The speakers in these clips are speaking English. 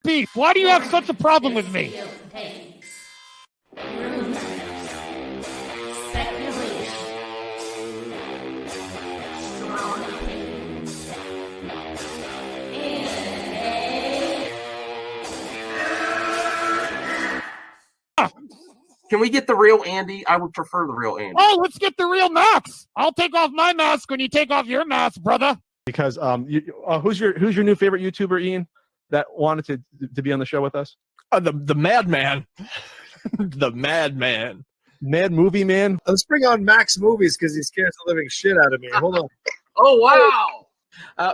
Beef, why do you have such a problem with me? Can we get the real Andy? I would prefer the real Andy. Oh, let's get the real Max. I'll take off my mask when you take off your mask, brother. Because who's your new favorite YouTuber, Ian, that wanted to be on the show with us? The Madman. The Madman. Mad Movie Man. Let's bring on Max Movies because he scares the living shit out of me. Hold on. Oh, wow.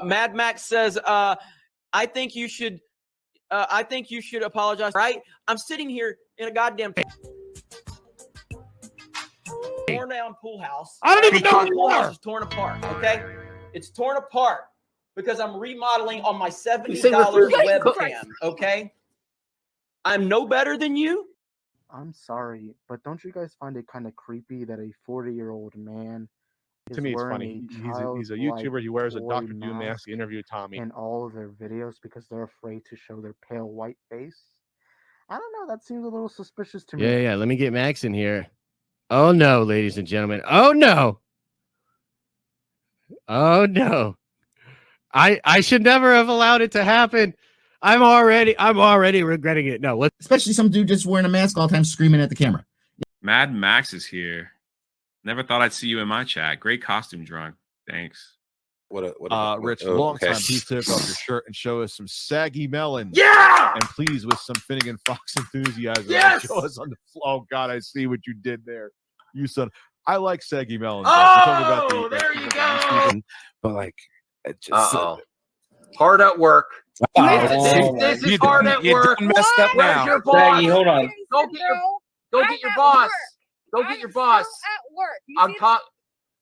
Mad Max says, I think you should apologize, right? I'm sitting here in a goddamn torn down pool house. I don't even know who you pool house are. is torn apart, okay? It's torn apart because I'm remodeling on my $70 webcam, okay? I'm no better than you. I'm sorry, but don't you guys find it kind of creepy that a 40-year-old man To me, it's funny. He's a YouTuber. He wears a Dr. Doom mask. He interviewed Tommy. in all of their videos because they're afraid to show their pale white face? I don't know. That seems a little suspicious to me. Yeah. Let me get Max in here. Oh, no, ladies and gentlemen. Oh, no. Oh, no. I should never have allowed it to happen. I'm already regretting it. No, Especially some dude just wearing a mask all the time screaming at the camera. Mad Max is here. Never thought I'd see you in my chat. Great costume, drunk. Thanks. Rich, long time. Please take off your shirt and show us some saggy melon. Yeah! And please, with some Finnegan Fox enthusiasm, Yes! show us on the floor. Oh, God, I see what you did there. You son. I like saggy melon. Oh, there you go. But, like, it just. Uh-oh. Hard at work. This is hard at work. Messed up Where's now. your boss? Saggy, hold on. Go get your boss. Go get your boss. At work.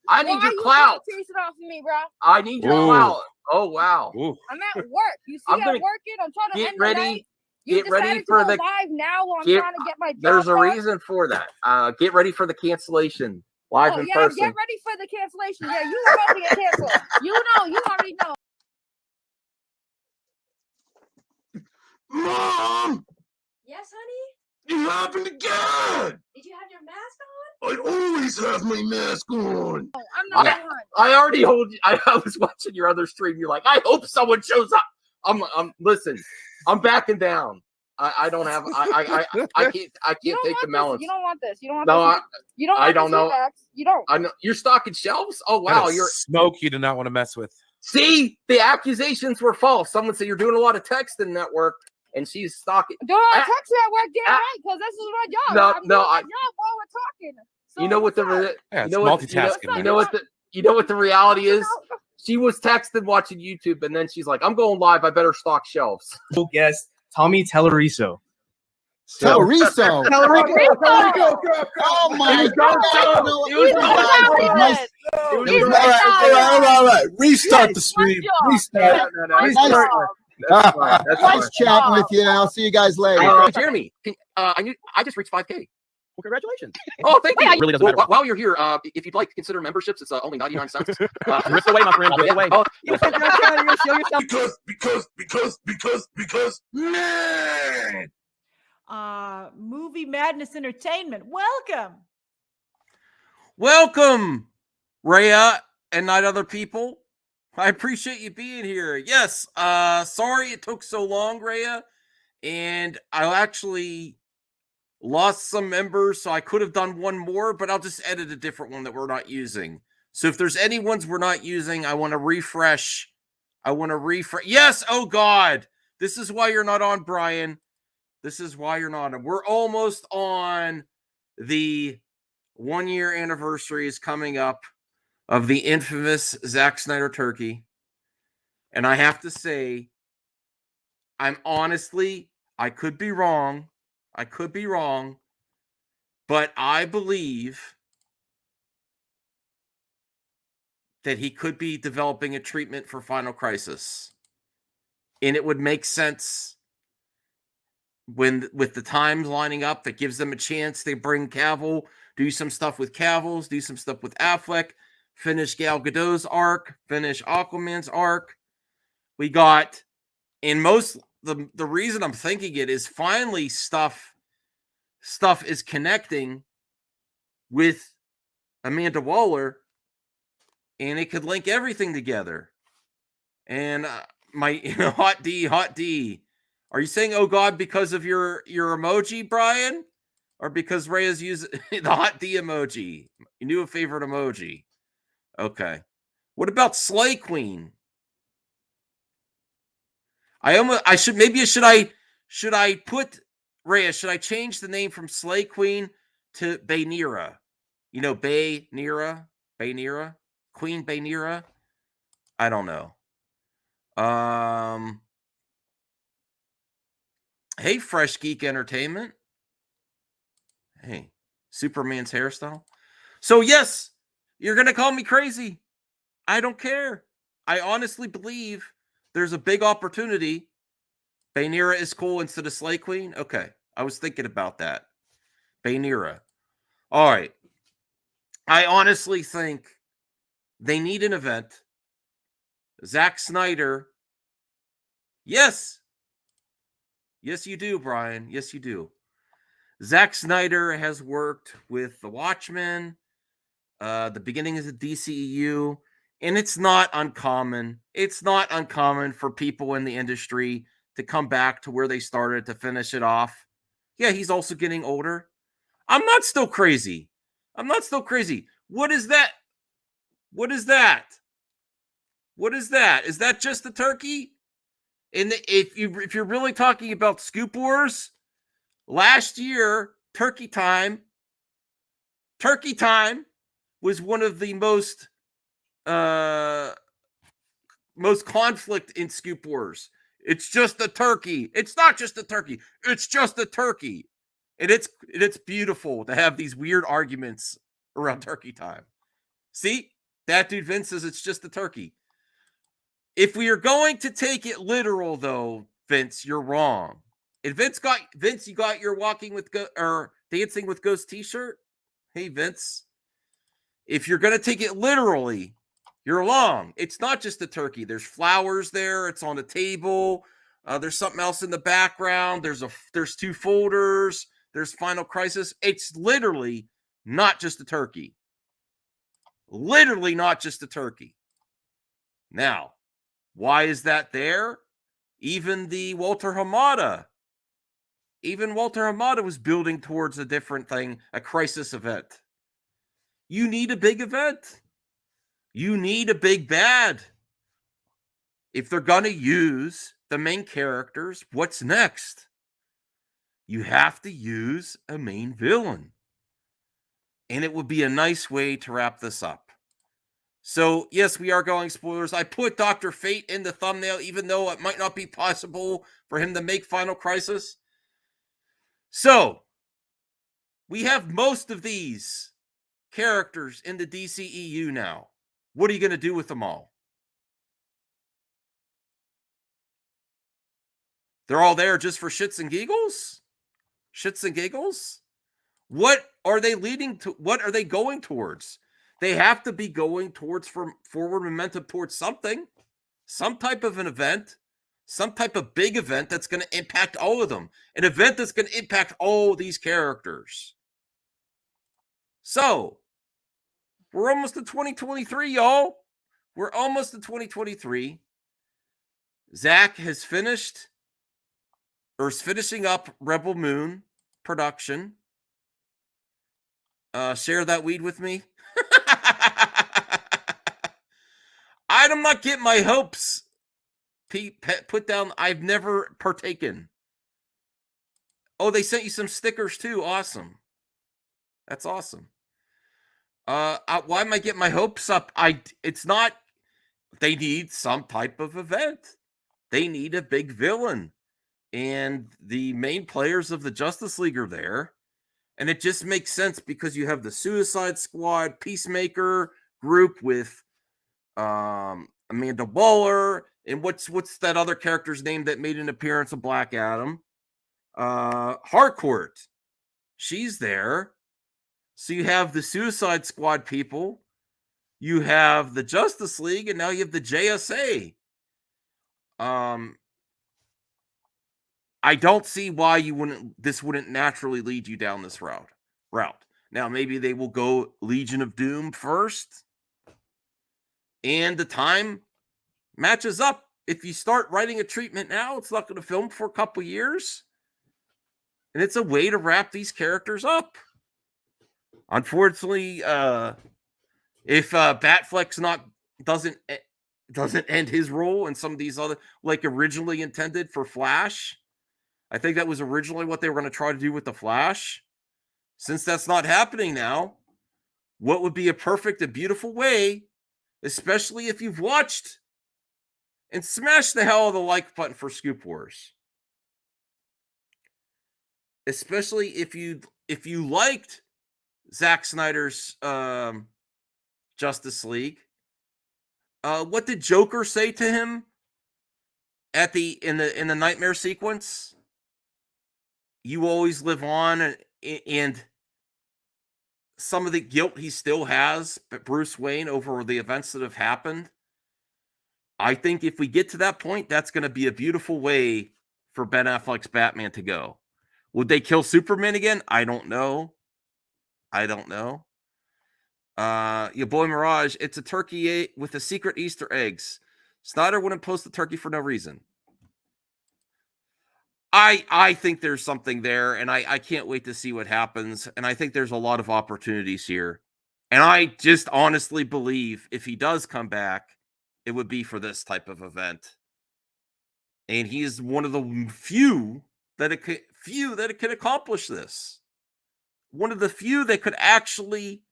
I need your clout. Chase it off of me, bro. I need your clout. Oh, wow. I'm at work. You see, I'm working. I'm trying to get ready. Get ready for the live now while I'm trying to get my job. There's a reason for that. Get ready for the cancellation. Live in person. Get ready for the cancellation. Yeah, you about to get canceled. You already know. Mom! Yes, honey? It happened again! Did you have your mask on? I always have my mask on. Oh, I'm not on. I already told you. I was watching your other stream. You're like, I hope someone shows up. Listen, I'm backing down. I don't have. I can't take the melons. You don't want this. You don't want No, this. You don't want I don't know. You don't. I know you're stocking shelves. Oh wow, you're smoke. You do not want to mess with. See, the accusations were false. Someone said you're doing a lot of texting network, and she's stalking. Doing a lot of text at work, damn right, because this is my job. I'm doing my job while we're talking. So you know what multitasking. You know what the reality is. She was texting watching YouTube, and then she's like, "I'm going live. I better stock shelves." Yes, Tommy Telleriso. Telleriso. Oh my God. All right. Restart the stream. Restart. Nice chatting with you. I'll see you guys later. Jeremy, I just reached 5K. Well, congratulations. Oh, thank you. It really doesn't matter. While you're here, if you'd like to consider memberships, it's only 99 cents. Rip away, my friend. Rip away. Because, man. Movie Madness Entertainment. Welcome, Rhea and not other people. I appreciate you being here. Yes, sorry it took so long, Rhea. And I actually lost some members, so I could have done one more, but I'll just edit a different one that we're not using. So if there's any ones we're not using, I want to refresh. Yes, oh God. This is why you're not on, Brian. This is why you're not on. We're almost on the 1 year anniversary is coming up of the infamous Zack Snyder turkey. And I have to say, I could be wrong, but I believe that he could be developing a treatment for Final Crisis. And it would make sense with the times lining up that gives them a chance. They bring Cavill, do some stuff with Cavill, do some stuff with Affleck, finish Gal Gadot's arc, finish Aquaman's arc. We got, and most the reason I'm thinking it is finally stuff is connecting with Amanda Waller, and it could link everything together. And my hot D. Are you saying "oh God" because of your emoji, Brian, or because Rhea's using the hot D emoji? Your new favorite emoji. Okay. What about Slay Queen? Should I put Rhea? Should I change the name from Slay Queen to Baynira? You know, Baynira, Queen Baynira. I don't know. Hey, Fresh Geek Entertainment. Hey, Superman's hairstyle. So yes, you're gonna call me crazy. I don't care. I honestly believe there's a big opportunity. Baynira is cool instead of Slay Queen. Okay, I was thinking about that. Baynira. All right. I honestly think they need an event. Zack Snyder. Yes. Yes, you do, Brian. Yes, you do. Zack Snyder has worked with The Watchmen, the beginning of the DCEU, and it's not uncommon. It's not uncommon for people in the industry to come back to where they started to finish it off. Yeah, he's also getting older. I'm not still crazy. What is that? What is that? What is that? Is that just the turkey? And if you're really talking about Scoop Wars, last year, Turkey Time was one of the most conflict in Scoop Wars. It's just a turkey. It's not just a turkey. It's just a turkey. And it's beautiful to have these weird arguments around Turkey Time. See? That dude Vince says it's just a turkey. If we are going to take it literal, though, Vince, you're wrong. And Vince, you got your Dancing with Ghosts t-shirt? Hey, Vince. If you're going to take it literally, you're wrong. It's not just a turkey. There's flowers there. It's on the table. There's something else in the background. There's two folders. There's Final Crisis. It's literally not just a turkey. Literally not just a turkey. Now, why is that there? Even Walter Hamada was building towards a different thing, a crisis event. You need a big event. You need a big bad. If they're going to use the main characters, what's next? You have to use a main villain. And it would be a nice way to wrap this up. So, yes, we are going spoilers. I put Dr. Fate in the thumbnail, even though it might not be possible for him to make Final Crisis. So, we have most of these characters in the DCEU now. What are you going to do with them all? They're all there just for shits and giggles? Shits and giggles? What are they leading to? What are they going towards? They have to be going towards forward momentum towards something, some type of an event, some type of big event that's going to impact all of them, an event that's going to impact all these characters. So, we're almost to 2023, y'all. We're almost to 2023. Zack has finished, or is finishing up Rebel Moon production. Share that weed with me. I'm not getting my hopes put down. I've never partaken. Oh, they sent you some stickers too. Awesome. That's awesome. Why am I getting my hopes up? It's not. They need some type of event. They need a big villain, and the main players of the Justice League are there, and it just makes sense because you have the Suicide Squad, Peacemaker group with Amanda Waller, and what's that other character's name that made an appearance of Black Adam? Harcourt. She's there. So you have the Suicide Squad people, you have the Justice League, and now you have the JSA. I don't see why this wouldn't naturally lead you down this route. Now, maybe they will go Legion of Doom first, and the time matches up. If you start writing a treatment now, it's not going to film for a couple years, and it's a way to wrap these characters up. Unfortunately, if Batfleck's doesn't end his role in some of these other, like originally intended for Flash, I think that was originally what they were going to try to do with the Flash. Since that's not happening now, what would be a perfect and beautiful way, especially if you've watched and smash the hell of the like button for Scoop Wars, especially if you liked Zack Snyder's Justice League. What did Joker say to him in the nightmare sequence? You always live on, and some of the guilt he still has, Bruce Wayne, over the events that have happened. I think if we get to that point, that's going to be a beautiful way for Ben Affleck's Batman to go. Would they kill Superman again? I don't know. Your boy Mirage, it's a turkey with the secret Easter eggs. Snyder wouldn't post the turkey for no reason. I think there's something there, and I can't wait to see what happens. And I think there's a lot of opportunities here. And I just honestly believe if he does come back, it would be for this type of event. And he is one of the few that can accomplish this. One of the few that could actually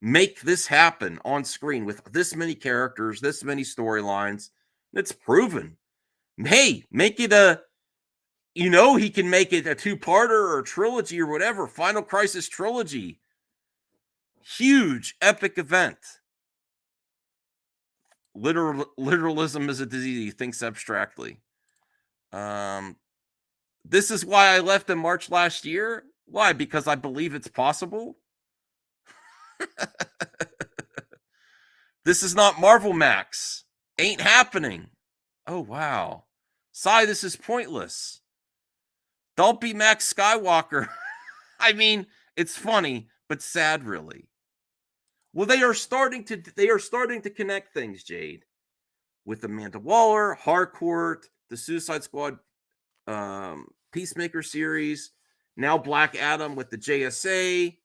make this happen on screen with this many characters, this many storylines. It's proven. Hey, make it he can make it a two-parter or a trilogy or whatever. Final Crisis trilogy. Huge, epic event. Literalism is a disease. He thinks abstractly. This is why I left in March last year. Why? Because I believe it's possible. This is not Marvel Max. Ain't happening. Oh, wow. Sigh, this is pointless. Don't be Max Skywalker. I mean, it's funny, but sad, really. Well, they are starting to connect things, Jade, with Amanda Waller, Harcourt, the Suicide Squad Peacemaker series, now Black Adam with the JSA.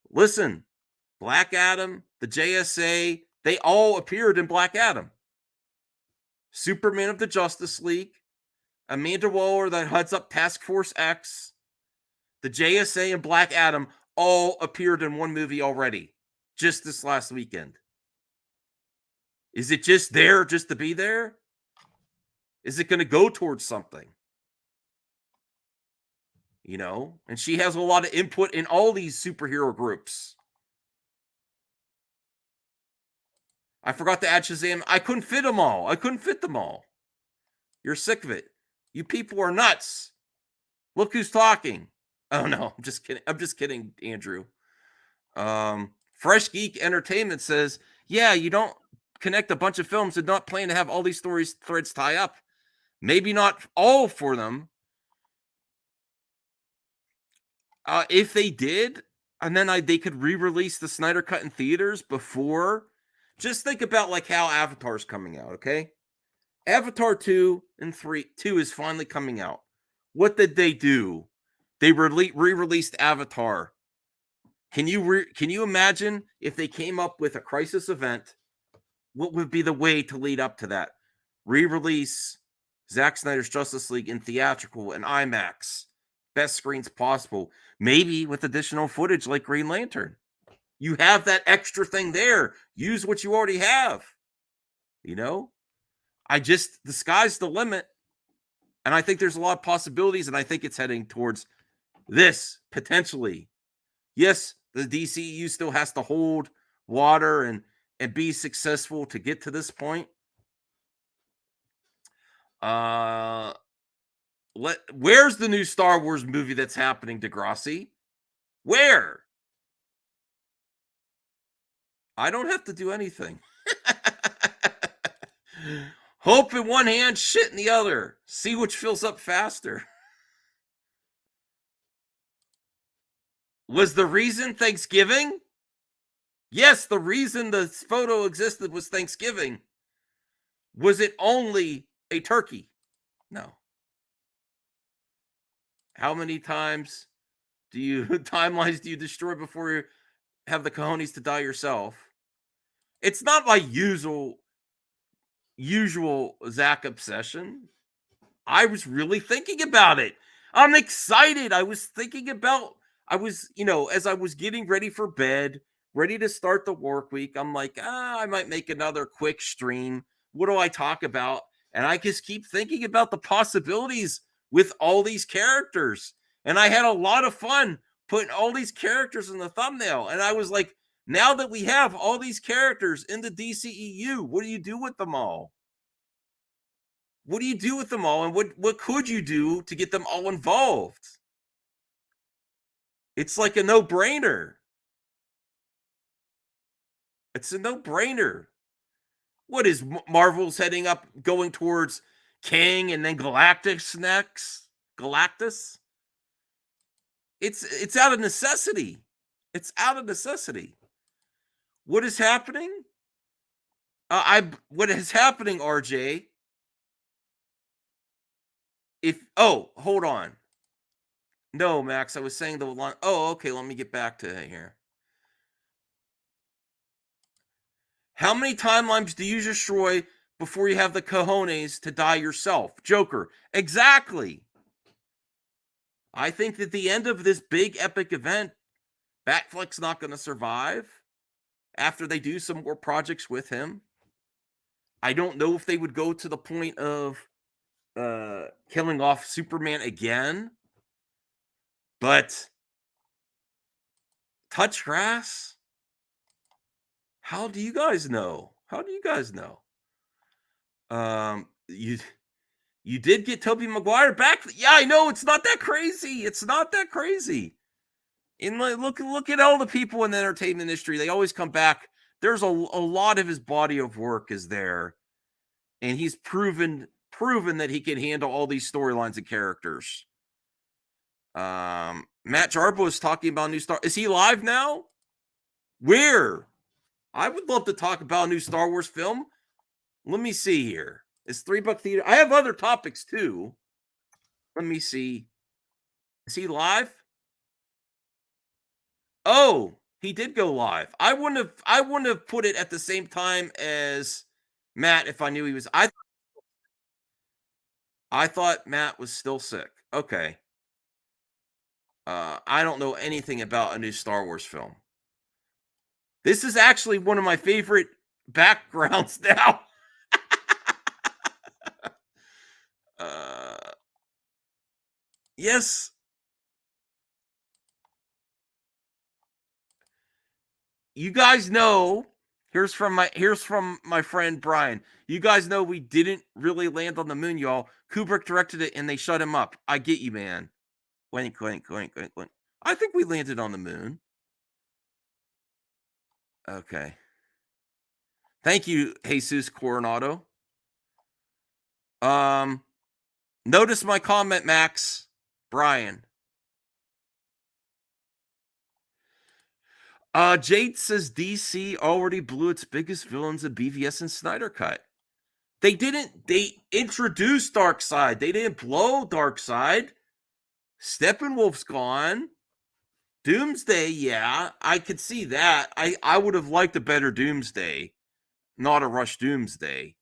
Listen, Black Adam, the JSA, they all appeared in Black Adam. Superman of the Justice League, Amanda Waller that heads up Task Force X, the JSA, and Black Adam all appeared in one movie already, just this last weekend. Is it just there just to be there? Is it going to go towards something? And she has a lot of input in all these superhero groups. I forgot to add Shazam. I couldn't fit them all. You're sick of it. You people are nuts. Look who's talking. Oh, no. I'm just kidding, Andrew. Fresh Geek Entertainment says, yeah, you don't connect a bunch of films and not plan to have all these stories threads tie up. Maybe not all for them. If they did, and then they could re-release the Snyder Cut in theaters before. Just think about like how Avatar's coming out, okay? Avatar 2 and 2 is finally coming out. What did they do? They re-released Avatar. Can you imagine if they came up with a crisis event? What would be the way to lead up to that? Re-release Zack Snyder's Justice League in theatrical and IMAX. Best screens possible. Maybe with additional footage like Green Lantern. You have that extra thing there. Use what you already have. The sky's the limit. And I think there's a lot of possibilities, and I think it's heading towards this, potentially. Yes, the DCEU still has to hold water and be successful to get to this point. Where's the new Star Wars movie that's happening, Degrassi? Where? I don't have to do anything. Hope in one hand, shit in the other. See which fills up faster. Was the reason Thanksgiving? Yes, the reason the photo existed was Thanksgiving. Was it only a turkey? No. How many times timelines do you destroy before you have the cojones to die yourself? It's not my usual Zack obsession. I was really thinking about it. I'm excited. I was thinking about, as I was getting ready for bed, ready to start the work week, I'm like, I might make another quick stream. What do I talk about? And I just keep thinking about the possibilities with all these characters. And I had a lot of fun putting all these characters in the thumbnail. And I was like, now that we have all these characters in the DCEU, what do you do with them all? What do you do with them all? And what could you do to get them all involved? It's like a no-brainer. It's a no-brainer. What is Marvel's heading up, going towards King and then Galactus next? Galactus? It's out of necessity. It's out of necessity. What is happening? What is happening, RJ? Hold on. No, Max, I was saying the line. Oh, okay, let me get back to it here. How many timelines do you destroy before you have the cojones to die yourself? Joker. Exactly. I think that the end of this big epic event, Batfleck's not going to survive after they do some more projects with him. I don't know if they would go to the point of killing off Superman again. But touch grass? How do you guys know? You did get Tobey Maguire back. Yeah, I know, it's not that crazy. And look at all the people in the entertainment industry. They always come back. There's a lot of his body of work is there. And he's proven that he can handle all these storylines and characters. Matt Jarbo is talking about a new Star. Is he live now? Where? I would love to talk about a new Star Wars film. Let me see here. It's $3 Theater. I have other topics too. Let me see. Is he live? Oh, he did go live. I wouldn't have put it at the same time as Matt if I knew he was. I thought Matt was still sick. Okay. I don't know anything about a new Star Wars film. This is actually one of my favorite backgrounds now. Yes. You guys know, here's from my friend Brian. You guys know we didn't really land on the moon, y'all. Kubrick directed it and they shut him up. I get you, man. Wink. I think we landed on the moon. Okay. Thank you, Jesus Coronado. Notice my comment, Max. Brian. Jade says DC already blew its biggest villains in BVS and Snyder Cut. They introduced Darkseid. They didn't blow Darkseid. Steppenwolf's gone. Doomsday, yeah, I could see that. I would have liked a better Doomsday, not a rush Doomsday,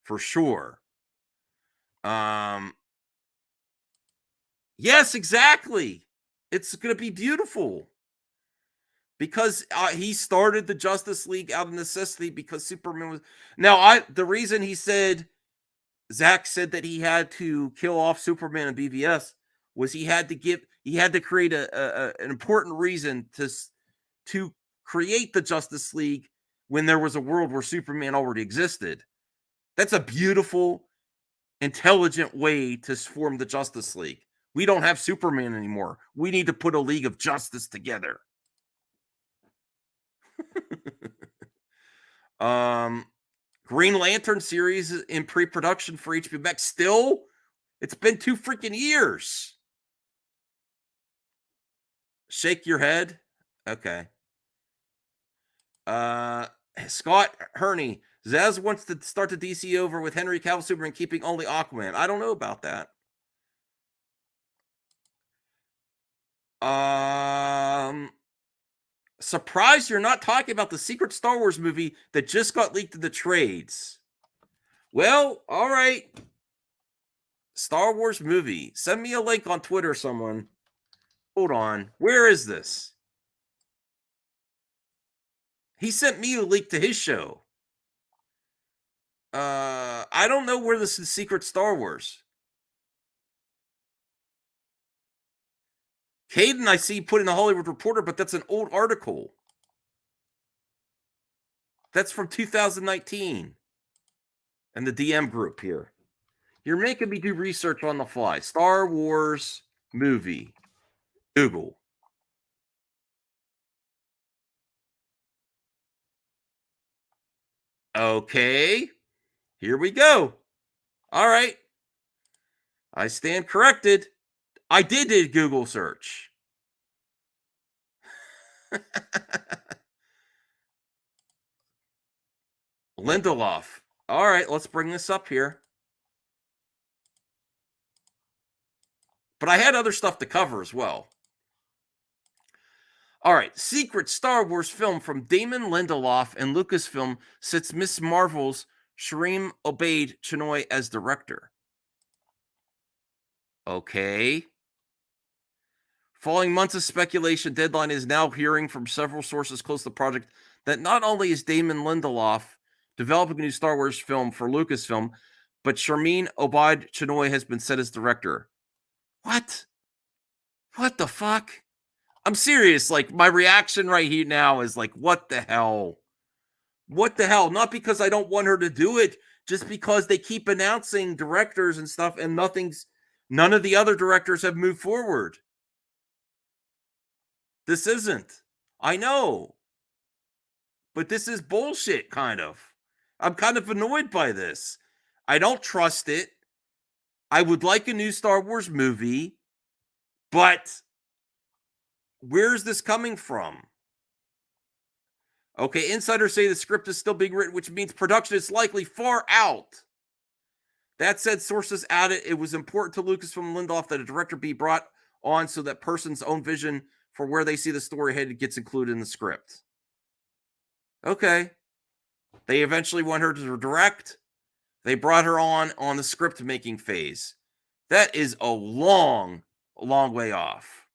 for sure. Yes, exactly. It's going to be beautiful. Because he started the Justice League out of necessity because Superman was... Now, the reason Zack said that he had to kill off Superman and BVS was he had to create an important reason to create the Justice League when there was a world where Superman already existed. That's a beautiful, intelligent way to form the Justice League. We don't have Superman anymore. We need to put a League of Justice together. Green Lantern series in pre-production for HBO Max. Still, it's been 2 freaking years. Shake your head. Okay. Scott Herney. Zaz wants to start the DC over with Henry Cavill Superman, keeping only Aquaman. I don't know about that. Surprised you're not talking about the secret Star Wars movie that just got leaked in the trades. Well, all right. Star Wars movie. Send me a link on Twitter, someone. Hold on. Where is this? He sent me a link to his show. I don't know where this is secret Star Wars. Caden, I see put in the Hollywood Reporter, but that's an old article. That's from 2019. And the DM group here. You're making me do research on the fly. Star Wars movie. Google. Okay. Here we go. All right. I stand corrected. I did a Google search. Lindelof. All right, let's bring this up here. But I had other stuff to cover as well. All right, secret Star Wars film from Damon Lindelof and Lucasfilm sits Miss Marvel's Shreem Obaid Chinoy as director. Okay. Following months of speculation, Deadline is now hearing from several sources close to the project that not only is Damon Lindelof developing a new Star Wars film for Lucasfilm, but Shreem Obaid Chinoy has been set as director. What? What the fuck? I'm serious. Like, my reaction right here now is like, what the hell? What the hell? Not because I don't want her to do it, just because they keep announcing directors and stuff, and none of the other directors have moved forward. This isn't. I know. But this is bullshit, kind of. I'm kind of annoyed by this. I don't trust it. I would like a new Star Wars movie, but where's this coming from? Okay, insiders say the script is still being written, which means production is likely far out. That said, sources added it was important to Lucasfilm and Lindelof that a director be brought on so that person's own vision for where they see the story headed gets included in the script. Okay. They eventually want her to direct. They brought her on the script making phase. That is a long way off.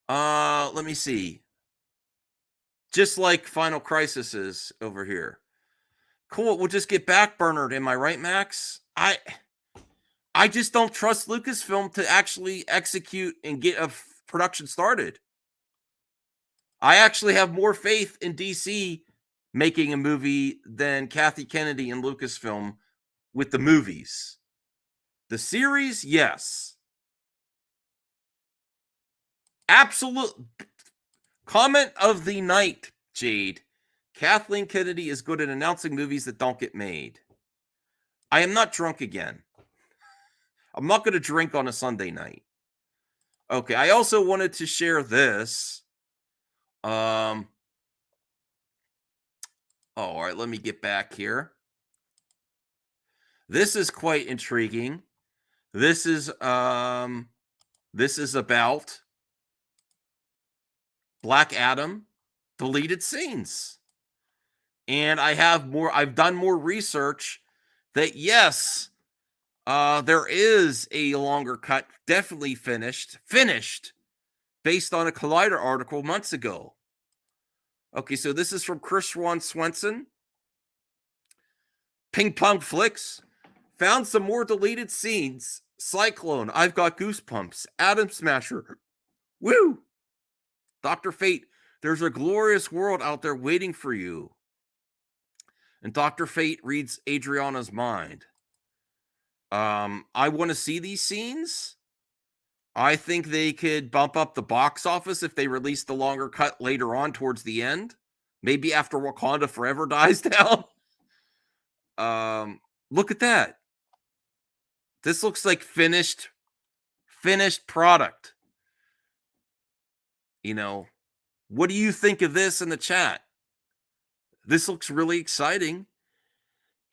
Let me see. Just like Final Crisis is over here. Cool, we'll just get backburnered. Am I right, Max? I just don't trust Lucasfilm to actually execute and get a production started. I actually have more faith in DC making a movie than Kathy Kennedy and Lucasfilm with the movies. The series, yes. Absolute. Comment of the night, Jade. Kathleen Kennedy is good at announcing movies that don't get made. I am not drunk again. I'm not going to drink on a Sunday night. Okay, I also wanted to share this. All right, let me get back here. This is quite intriguing. This is about Black Adam deleted scenes. And I've done more research that yes, there is a longer cut, definitely finished, based on a Collider article months ago. Okay, so this is from Chris Wong-Swenson. Ping Pong Flicks. Found some more deleted scenes. Cyclone, I've Got Goosebumps. Atom Smasher. Woo! Dr. Fate, there's a glorious world out there waiting for you. And Dr. Fate reads Adrianna's mind. I want to see these scenes. I think they could bump up the box office if they release the longer cut later on towards the end. Maybe after Wakanda Forever dies down. Look at that. This looks like finished product. You know, what do you think of this in the chat? This looks really exciting.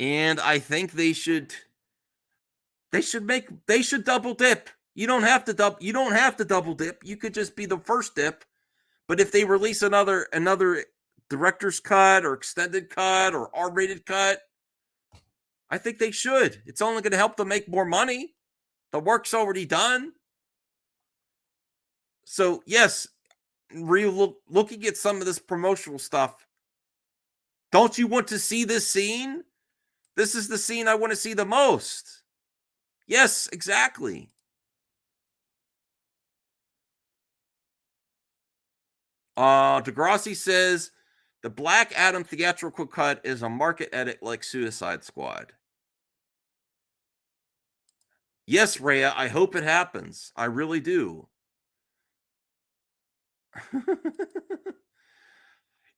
And I think they should double dip. You don't have to double dip. You could just be the first dip. But if they release another director's cut or extended cut or R-rated cut, I think they should. It's only going to help them make more money. The work's already done. So, yes, looking at some of this promotional stuff, don't you want to see this scene? This is the scene I want to see the most. Yes, exactly. Degrassi says, the Black Adam theatrical cut is a market edit like Suicide Squad. Yes, Rhea, I hope it happens. I really do.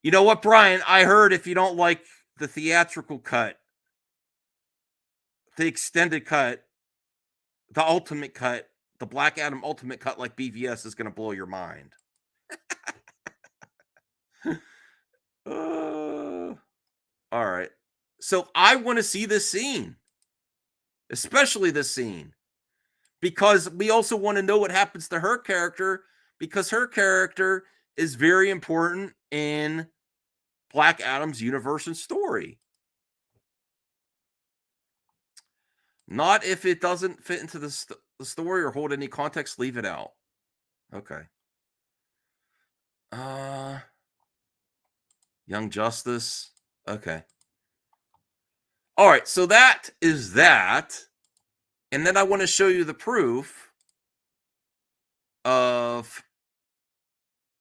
You know what, Brian? I heard if you don't like the theatrical cut, the extended cut, the ultimate cut, the Black Adam ultimate cut like BVS is going to blow your mind. All right. So I want to see this scene, especially this scene, because we also want to know what happens to her character, because her character is very important in Black Adam's universe and story. Not if it doesn't fit into the story or hold any context, leave it out. Okay. Young Justice. Okay. All right, so that is that. And then I want to show you the proof of...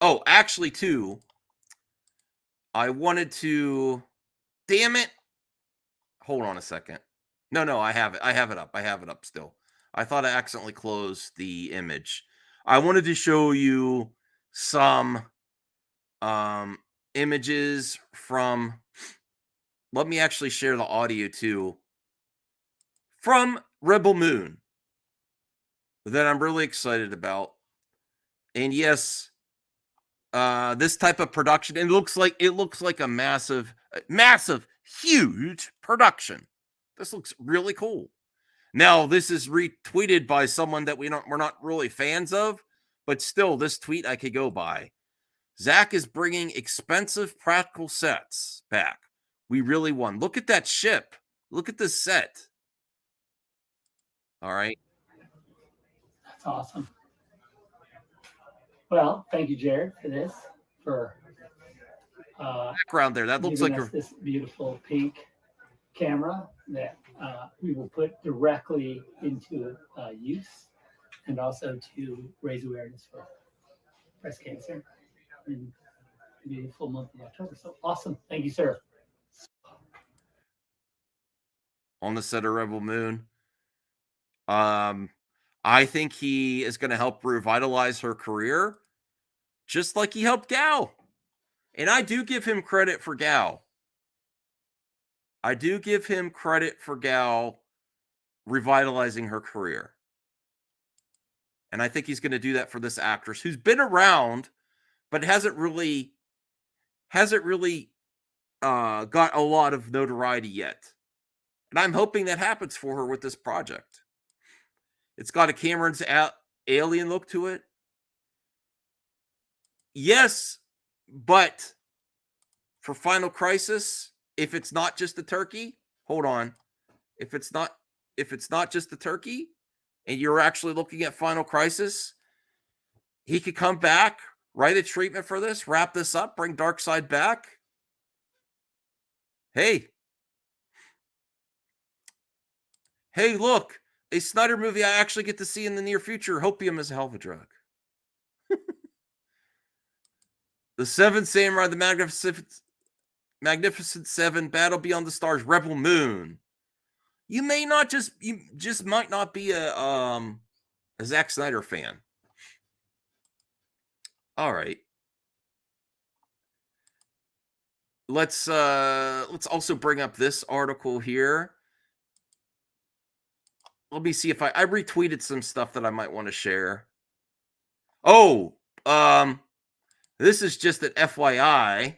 Oh, actually, too, I wanted to... Damn it. Hold on a second. No, I have it. I have it up. I have it up still. I thought I accidentally closed the image. I wanted to show you some images from... Let me actually share the audio, too. From Rebel Moon. That I'm really excited about. And yes... this type of production, it looks like a massive, huge production. This looks really cool. Now, this is retweeted by someone that we're not really fans of, but still, this tweet I could go by. Zack is bringing expensive practical sets back. We really won. Look at that ship. Look at this set. All right. That's awesome. Well, thank you, Jared, for this. For background there, that looks like this beautiful pink camera that we will put directly into use, and also to raise awareness for breast cancer in the beautiful month of October. So awesome! Thank you, sir. On the set of Rebel Moon. I think he is going to help revitalize her career, just like he helped Gal. And I do give him credit for Gal. I do give him credit for Gal revitalizing her career. And I think he's going to do that for this actress who's been around, but hasn't really got a lot of notoriety yet. And I'm hoping that happens for her with this project. It's got a Cameron's alien look to it. Yes, but for Final Crisis, if it's not just the turkey, hold on. If it's not just the turkey, and you're actually looking at Final Crisis, he could come back, write a treatment for this, wrap this up, bring Darkseid back. Hey, look. A Snyder movie I actually get to see in the near future. Hopium is a hell of a drug. The Seven Samurai, the Magnificent Seven, Battle Beyond the Stars, Rebel Moon. You just might not be a Zack Snyder fan. All right. let's also bring up this article here. Let me see if I retweeted some stuff that I might want to share. Oh, this is just an FYI.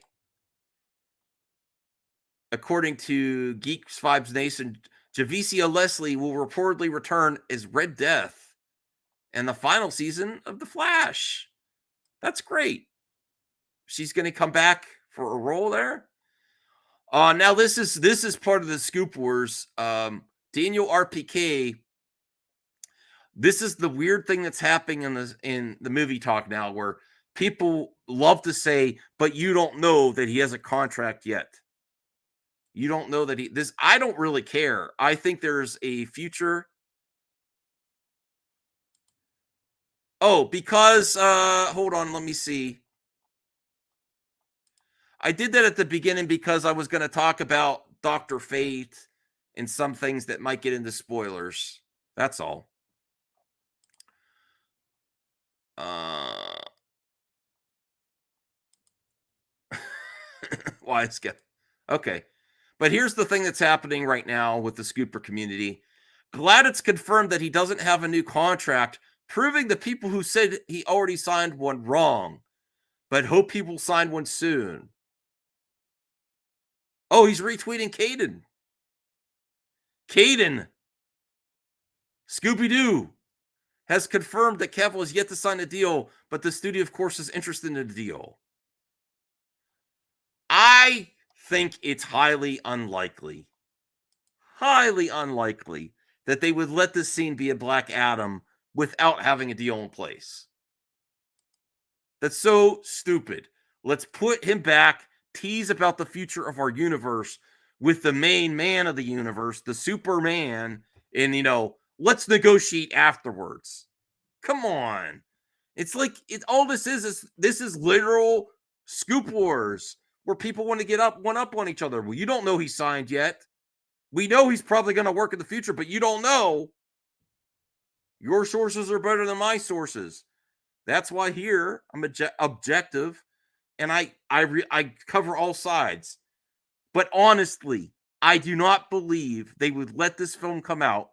According to Geeks Vibes Nation, Javicia Leslie will reportedly return as Red Death in the final season of The Flash. That's great. She's going to come back for a role there. Now this is part of the Scoop Wars. Daniel RPK. This is the weird thing that's happening in the movie talk now, where people love to say, "But you don't know that he has a contract yet. You don't know that this." I don't really care. I think there's a future. Oh, because hold on, let me see. I did that at the beginning because I was going to talk about Dr. Fate and some things that might get into spoilers. That's all. Why it's good. Okay. But here's the thing that's happening right now with the Scooper community. Glad it's confirmed that he doesn't have a new contract, proving the people who said he already signed one wrong. But hope he will sign one soon. Oh, he's retweeting Caden. Caden, Scooby-Doo, has confirmed that Cavill has yet to sign a deal, but the studio, of course, is interested in the deal. I think it's highly unlikely that they would let this scene be a Black Adam without having a deal in place. That's so stupid. Let's put him back, tease about the future of our universe with the main man of the universe, the Superman, and, let's negotiate afterwards. Come on. It's like, all this is literal Scoop Wars, where people want to get one up on each other. Well, you don't know he signed yet. We know he's probably going to work in the future, but you don't know. Your sources are better than my sources. That's why here I'm objective, and I cover all sides. But honestly, I do not believe they would let this film come out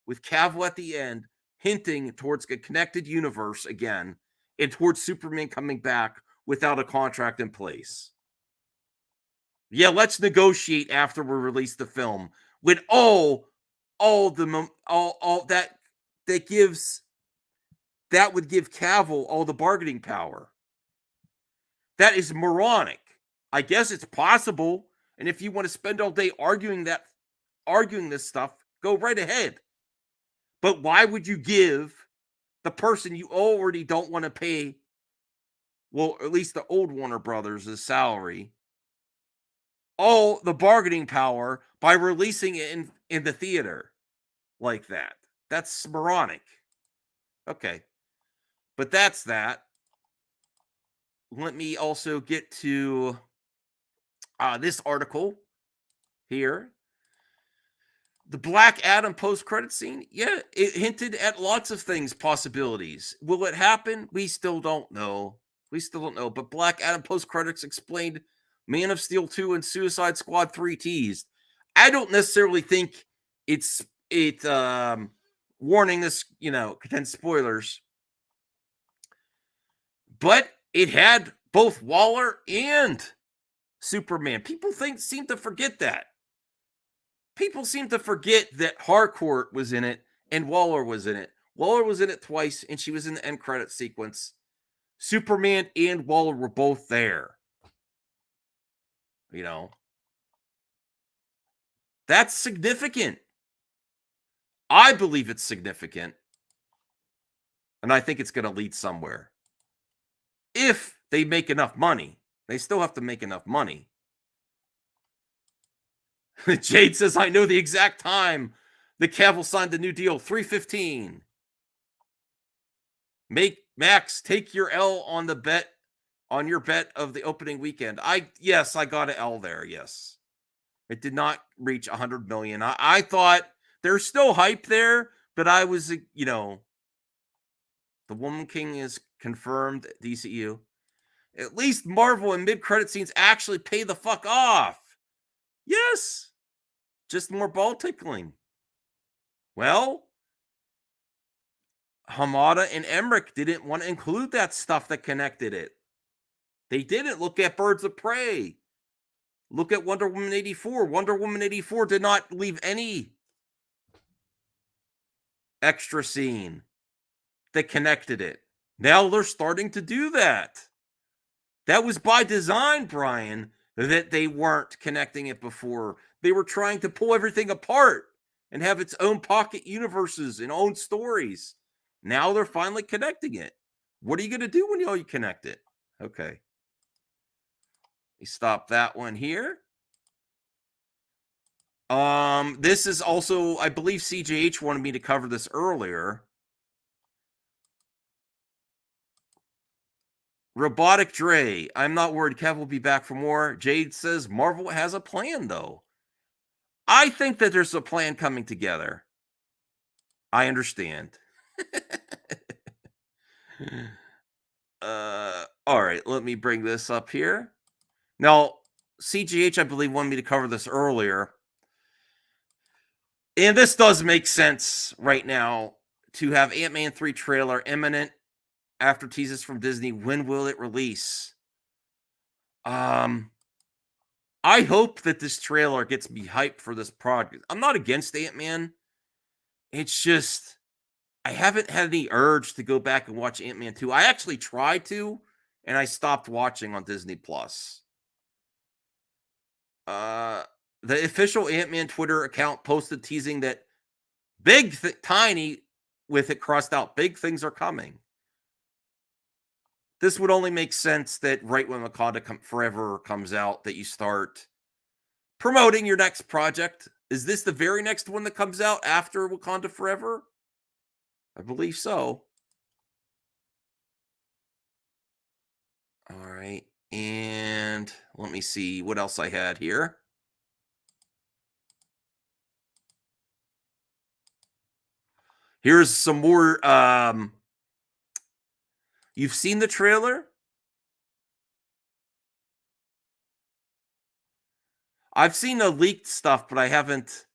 with Cavill at the end hinting towards a connected universe again and towards Superman coming back without a contract in place. Yeah, let's negotiate after we release the film with all that would give Cavill all the bargaining power. That is moronic. I guess it's possible, and if you want to spend all day arguing this stuff, go right ahead. But why would you give the person you already don't want to pay, well, at least the old Warner Brothers' salary, all the bargaining power by releasing it in the theater like that? That's moronic. Okay. But that's that. Let me also get to this article here. The Black Adam post-credit scene, yeah, it hinted at lots of things, possibilities. Will it happen? We still don't know. But Black Adam post-credits explained Man of Steel 2 and Suicide Squad 3 teased. I don't necessarily think it's warning this, contains spoilers. But it had both Waller and Superman. People seem to forget that. People seem to forget that Harcourt was in it and Waller was in it. Waller was in it twice, and she was in the end credit sequence. Superman and Waller were both there. That's significant. I believe it's significant. And I think it's going to lead somewhere. If they make enough money. They still have to make enough money. Jade says, I know the exact time the Cavill signed the new deal, 3:15. Max, take your L on your bet of the opening weekend. Yes, I got an L there, yes. It did not reach 100 million. I thought there's still hype there, but I was, the Woman King is confirmed at DCU. At least Marvel and mid-credit scenes actually pay the fuck off. Yes. Just more ball tickling. Well, Hamada and Emmerich didn't want to include that stuff that connected it. They didn't. Look at Birds of Prey. Look at Wonder Woman 84. Wonder Woman 84 did not leave any extra scene that connected it. Now they're starting to do that. That was by design, Brian, that they weren't connecting it before. They were trying to pull everything apart and have its own pocket universes and own stories. Now they're finally connecting it. What are you going to do when you connect it? Okay. We stop that one here. This is also, I believe CJH wanted me to cover this earlier. Robotic Dre. I'm not worried Kev will be back for more. Jade says Marvel has a plan, though. I think that there's a plan coming together. I understand. All right, let me bring this up here. Now, CGH, I believe, wanted me to cover this earlier. And this does make sense right now to have Ant-Man 3 trailer imminent after teases from Disney. When will it release? I hope that this trailer gets me hyped for this project. I'm not against Ant-Man. It's just, I haven't had any urge to go back and watch Ant-Man 2. I actually tried to, and I stopped watching on Disney+. The official Ant-Man Twitter account posted teasing that tiny with it crossed out, big things are coming. This would only make sense that right when Wakanda Forever comes out, that you start promoting your next project. Is this the very next one that comes out after Wakanda Forever? I believe so. All right. And let me see what else I had here. Here's some more. You've seen the trailer? I've seen the leaked stuff, but I haven't.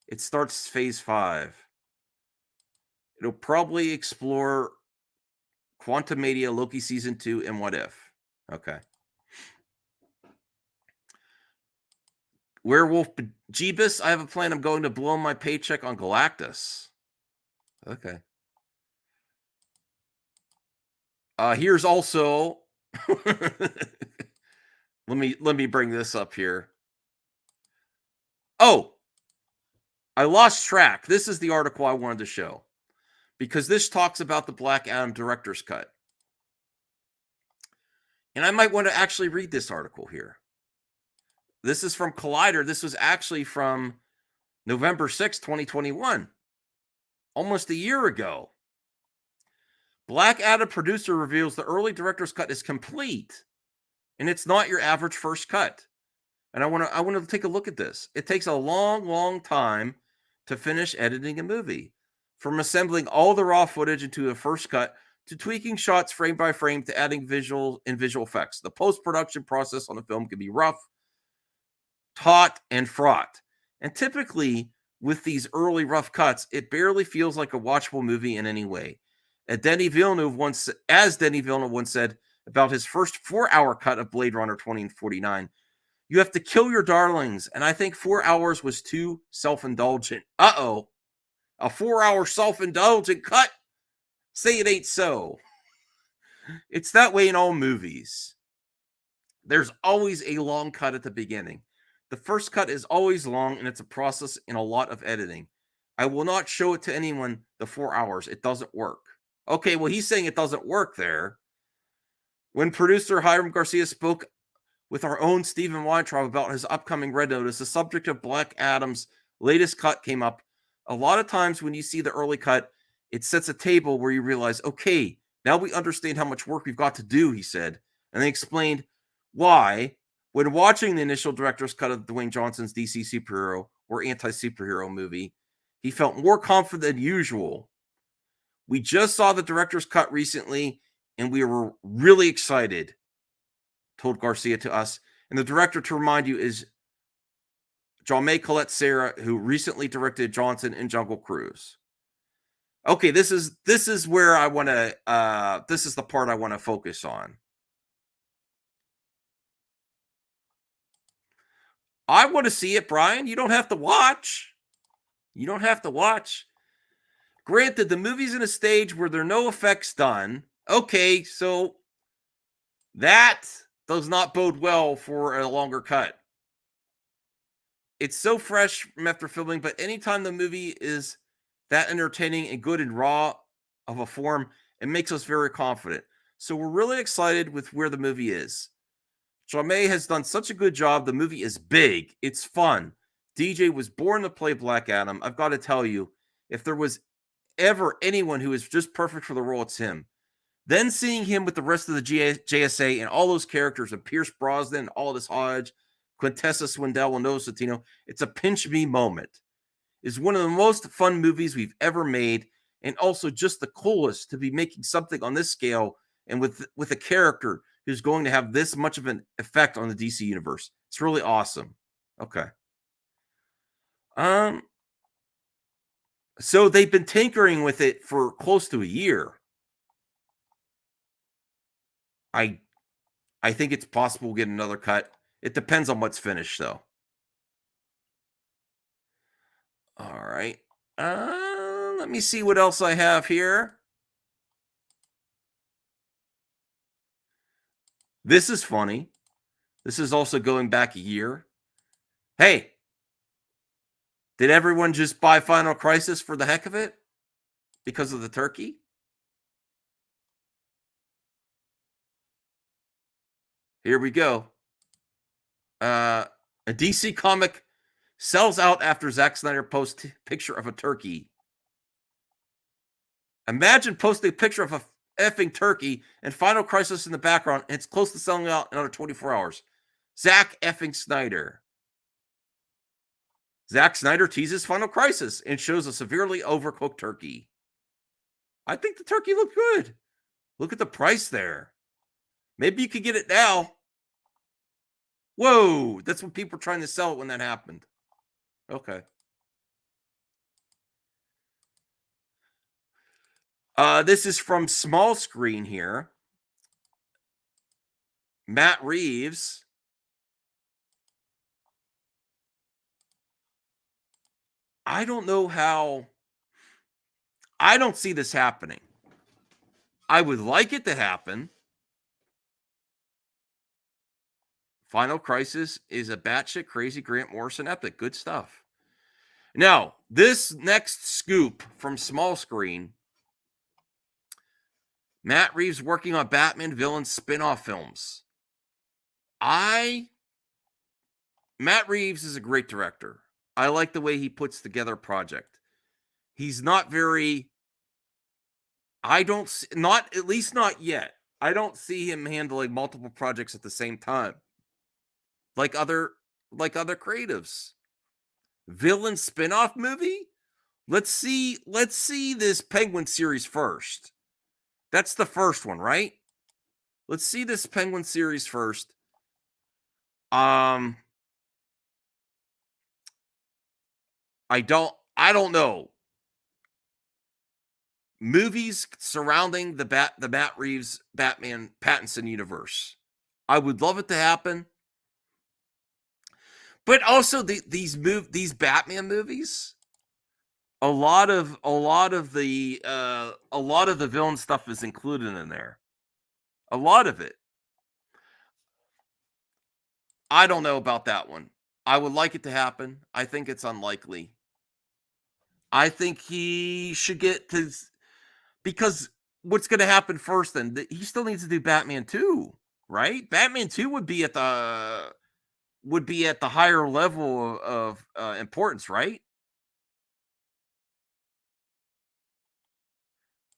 It starts phase 5. It'll probably explore Quantumania, Loki Season 2, and What If. Okay. Werewolf Jeebus, I have a plan. I'm going to blow my paycheck on Galactus. Okay. Here's also let me bring this up here. Oh, I lost track. This is the article I wanted to show because this talks about the Black Adam director's cut. And I might want to actually read this article here. This is from Collider. This was actually from November 6, 2021. Almost a year ago. Black Adam producer reveals the early director's cut is complete. And it's not your average first cut. And I want to take a look at this. It takes a long, long time to finish editing a movie. From assembling all the raw footage into a first cut to tweaking shots frame by frame to adding visual effects. The post-production process on a film can be rough, taut, and fraught. And typically, with these early rough cuts, it barely feels like a watchable movie in any way. As Denny Villeneuve once said about his first 4-hour cut of Blade Runner 2049, you have to kill your darlings, and I think 4 hours was too self-indulgent. Uh-oh. A 4-hour self-indulgent cut? Say it ain't so. It's that way in all movies. There's always a long cut at the beginning. The first cut is always long, and it's a process and a lot of editing. I will not show it to anyone the 4 hours. It doesn't work. Okay, well, he's saying it doesn't work there. When producer Hiram Garcia spoke with our own Stephen Weintraub about his upcoming Red Notice, the subject of Black Adam's latest cut came up. A lot of times when you see the early cut, it sets a table where you realize, okay, now we understand how much work we've got to do, he said. And they explained why, when watching the initial director's cut of Dwayne Johnson's DC superhero or anti-superhero movie, he felt more confident than usual. We just saw the director's cut recently, and we were really excited. told Garcia to us. And the director, to remind you, is Jaume Colette Serra, who recently directed Johnson and Jungle Cruise. Okay, this is where I want to. This is the part I want to focus on. I want to see it, Brian. You don't have to watch. You don't have to watch. Granted, the movie's in a stage where there are no effects done. Okay, so that does not bode well for a longer cut. It's so fresh from after filming, but anytime the movie is that entertaining and good and raw of a form, it makes us very confident. So we're really excited with where the movie is. Jaume has done such a good job. The movie is big. It's fun. DJ was born to play Black Adam. I've got to tell you, if there was ever anyone who is just perfect for the role, it's him. Then seeing him with the rest of the JSA and all those characters of Pierce Brosnan, Aldous Hodge, Quintessa Swindell, and Noah Centineo, it's a pinch me moment. It's one of the most fun movies we've ever made, and also just the coolest to be making something on this scale and with a character who's going to have this much of an effect on the DC universe. It's really awesome. Okay. So they've been tinkering with it for close to a year. I think it's possible we'll get another cut. It depends on what's finished, though. All right. Let me see what else I have here. This is funny. This is also going back a year. Hey, did everyone just buy Final Crisis for the heck of it? Because of the turkey? Here we go. A DC comic sells out after Zack Snyder posts a picture of a turkey. Imagine posting a picture of a effing turkey and Final Crisis in the background, and it's close to selling out in another 24 hours. Zack effing Snyder. Zack Snyder teases Final Crisis and shows a severely overcooked turkey. I think the turkey looked good. Look at the price there. Maybe you could get it now. Whoa, that's when people were trying to sell it when that happened. Okay. This is from Small Screen here. Matt Reeves. I don't know how. I don't see this happening. I would like it to happen. Final Crisis is a batshit crazy Grant Morrison epic. Good stuff. Now, this next scoop from Small Screen. Matt Reeves working on Batman villain spin-off films. Matt Reeves is a great director. I like the way he puts together a project. He's not very, at least not yet. I don't see him handling multiple projects at the same time. Like other creatives. Villain spin-off movie? Let's see this Penguin series first. That's the first one, right? Let's see this Penguin series first. I don't know. Movies surrounding the Matt Reeves Batman Pattinson universe. I would love it to happen. But also these Batman movies, a lot of the villain stuff is included in there. A lot of it. I don't know about that one. I would like it to happen. I think it's unlikely. I think he should get to, because what's going to happen first then? He still needs to do Batman 2, right? Batman 2 would be at the higher level of importance, right?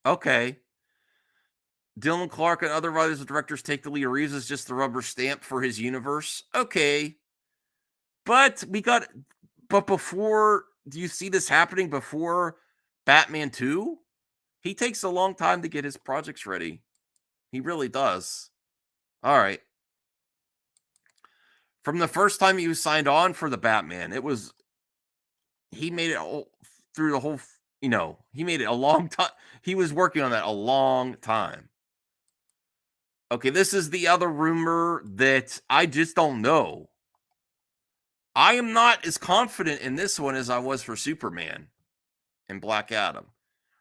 Okay. Dylan Clark and other writers and directors take the lead. Reeves is just the rubber stamp for his universe. Okay. But before, do you see this happening before Batman 2? He takes a long time to get his projects ready. He really does. All right. From the first time he was signed on for the Batman, he made it through the whole, he made it a long time. He was working on that a long time. Okay, this is the other rumor that I just don't know. I am not as confident in this one as I was for Superman and Black Adam.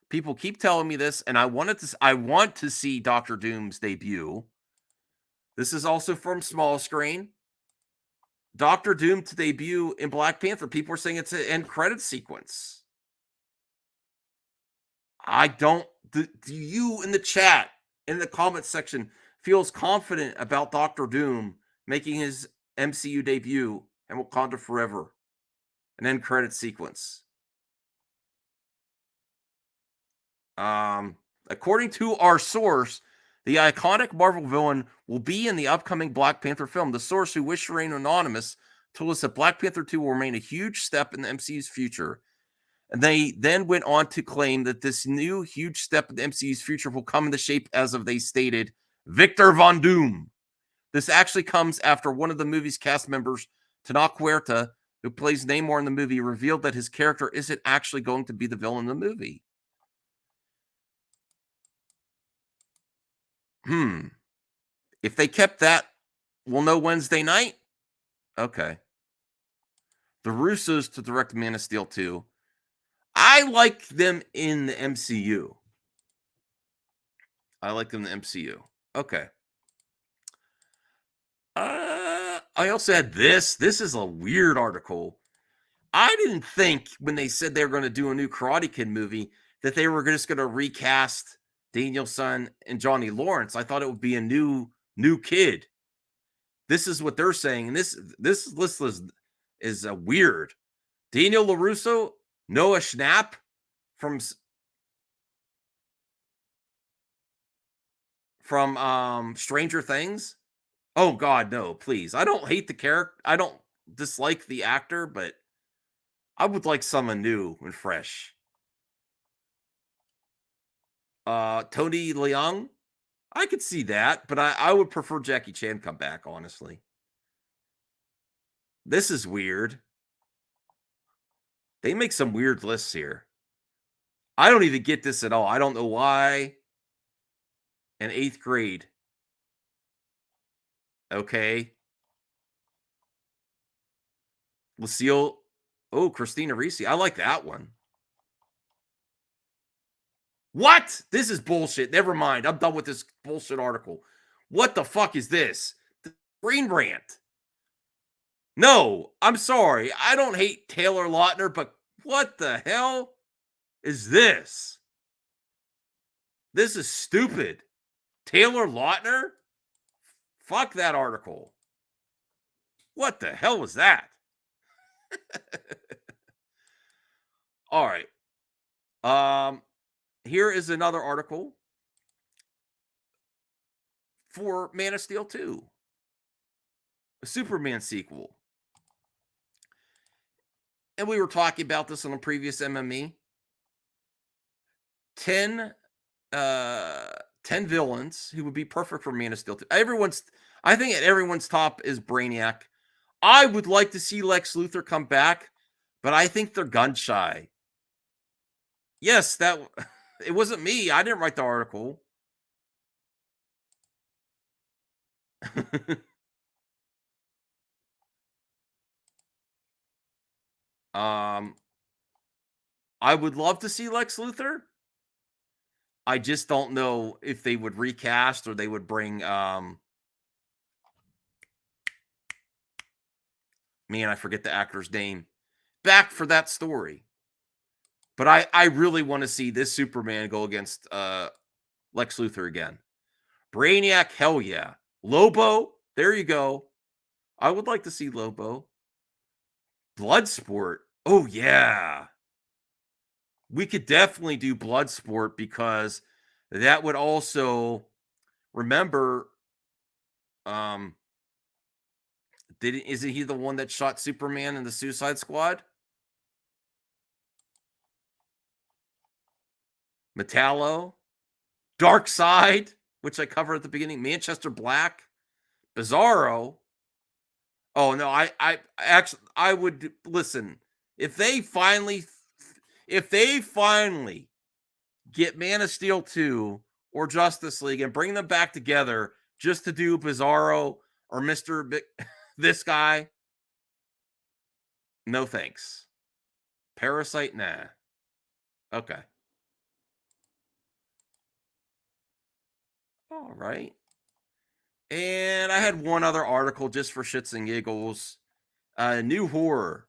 People keep telling me this, and I want to see Dr. Doom's debut. This is also from small screen. Dr. Doom to debut in Black Panther. People are saying it's an end credit sequence. Do you in the chat, in the comment section, feels confident about Dr. Doom making his MCU debut in Wakanda Forever? An end credit sequence. According to our source, the iconic Marvel villain will be in the upcoming Black Panther film. The source, who wished to remain anonymous, told us that Black Panther 2 will remain a huge step in the MCU's future. And they then went on to claim that this new huge step in the MCU's future will come in the shape, as of they stated, Victor Von Doom. This actually comes after one of the movie's cast members, Tenoch Huerta, who plays Namor in the movie, revealed that his character isn't actually going to be the villain in the movie. If they kept that, we'll know Wednesday night? Okay. The Russos to direct Man of Steel 2. I like them in the MCU. Okay. I also had this. This is a weird article. I didn't think when they said they were going to do a new Karate Kid movie that they were just going to recast Daniel-san and Johnny Lawrence. I thought it would be a new kid. This is what they're saying. And this list is weird. Daniel LaRusso, Noah Schnapp from Stranger Things. Oh God, no, please. I don't hate the character. I don't dislike the actor, but I would like someone new and fresh. Tony Leung, I could see that, but I would prefer Jackie Chan come back, honestly. This is weird. They make some weird lists here. I don't even get this at all. I don't know why. In 8th grade. Okay. Lucille. Oh, Christina Ricci. I like that one. What? This is bullshit. Never mind. I'm done with this bullshit article. What the fuck is this? The Green Rant. No, I'm sorry. I don't hate Taylor Lautner, but what the hell is this? This is stupid. Taylor Lautner? Fuck that article. What the hell was that? All right. Here is another article for Man of Steel 2. A Superman sequel. And we were talking about this on a previous MME. 10 villains who would be perfect for Man of Steel 2. I think at everyone's top is Brainiac. I would like to see Lex Luthor come back, but I think they're gun shy. Yes, it wasn't me. I didn't write the article. I would love to see Lex Luthor. I just don't know if they would recast or they would bring man, I forget the actor's name, back for that story. But I really want to see this Superman go against Lex Luthor again. Brainiac, hell yeah. Lobo, there you go. I would like to see Lobo. Bloodsport, oh yeah. We could definitely do Bloodsport because that would also, remember, isn't he the one that shot Superman in the Suicide Squad? Metallo, Darkseid, which I covered at the beginning, Manchester Black, Bizarro. Oh no, I actually I would listen if they finally get Man of Steel 2 or Justice League and bring them back together just to do Bizarro or Mr. This guy. No thanks. Parasite, nah. Okay. All right. And I had one other article just for shits and giggles. New horror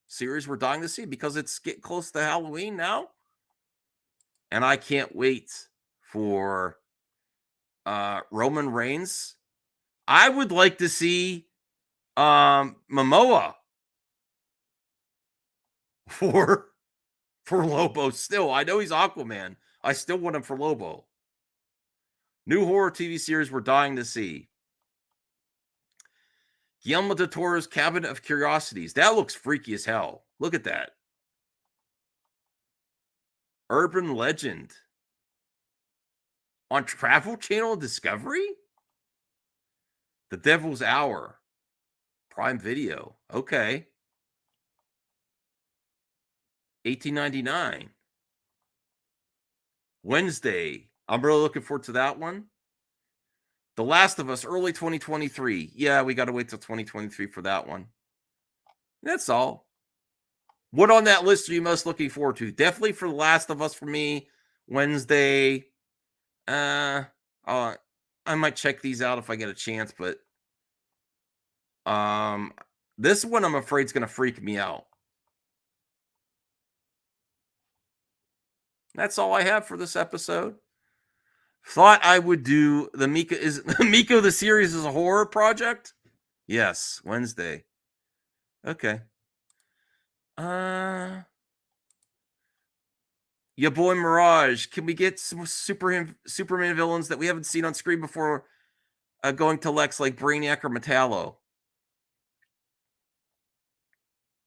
series we're dying to see because it's getting close to Halloween now. And I can't wait for Roman Reigns. I would like to see Momoa for Lobo still. I know he's Aquaman. I still want him for Lobo. New horror TV series we're dying to see. Guillermo del Toro's Cabinet of Curiosities. That looks freaky as hell. Look at that. Urban Legend. On Travel Channel Discovery? The Devil's Hour. Prime Video. Okay. $18.99. Wednesday. I'm really looking forward to that one. The Last of Us, early 2023. Yeah, we got to wait till 2023 for that one. That's all. What on that list are you most looking forward to? Definitely for The Last of Us for me. Wednesday. I might check these out if I get a chance, but this one I'm afraid is going to freak me out. That's all I have for this episode. Thought I would do the Miko. Is Miko the series is a horror project? Yes, Wednesday. Okay. Your boy Mirage. Can we get some Superman villains that we haven't seen on screen before going to Lex like Brainiac or Metallo?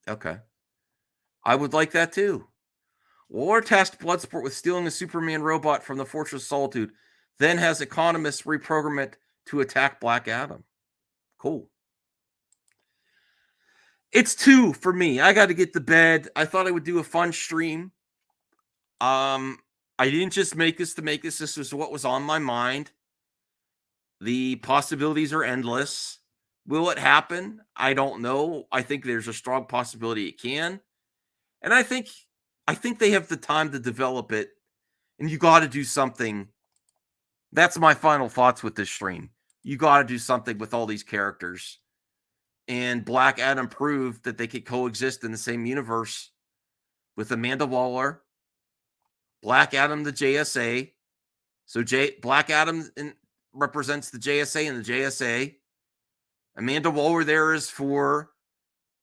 Okay. I would like that too. Waller tasked Bloodsport with stealing a Superman robot from the Fortress of Solitude, then has economists reprogram it to attack Black Adam. Cool. It's 2 for me. I got to get to bed. I thought I would do a fun stream. I didn't just make this to make this. This is what was on my mind. The possibilities are endless. Will it happen? I don't know. I think there's a strong possibility it can. And I think they have the time to develop it. And you got to do something. That's my final thoughts with this stream. You got to do something with all these characters. And Black Adam proved that they could coexist in the same universe with Amanda Waller, Black Adam, the JSA. So Black Adam represents the JSA and the JSA. Amanda Waller there is for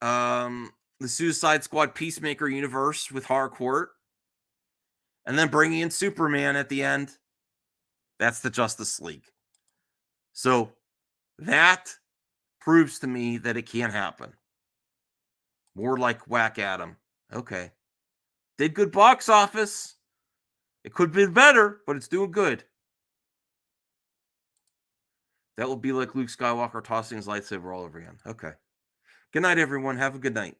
the Suicide Squad Peacemaker universe with Harcourt. And then bringing in Superman at the end. That's the Justice League. So that proves to me that it can happen. More like Whack Adam. Okay. Did good box office. It could have been better, but it's doing good. That will be like Luke Skywalker tossing his lightsaber all over again. Okay. Good night, everyone. Have a good night.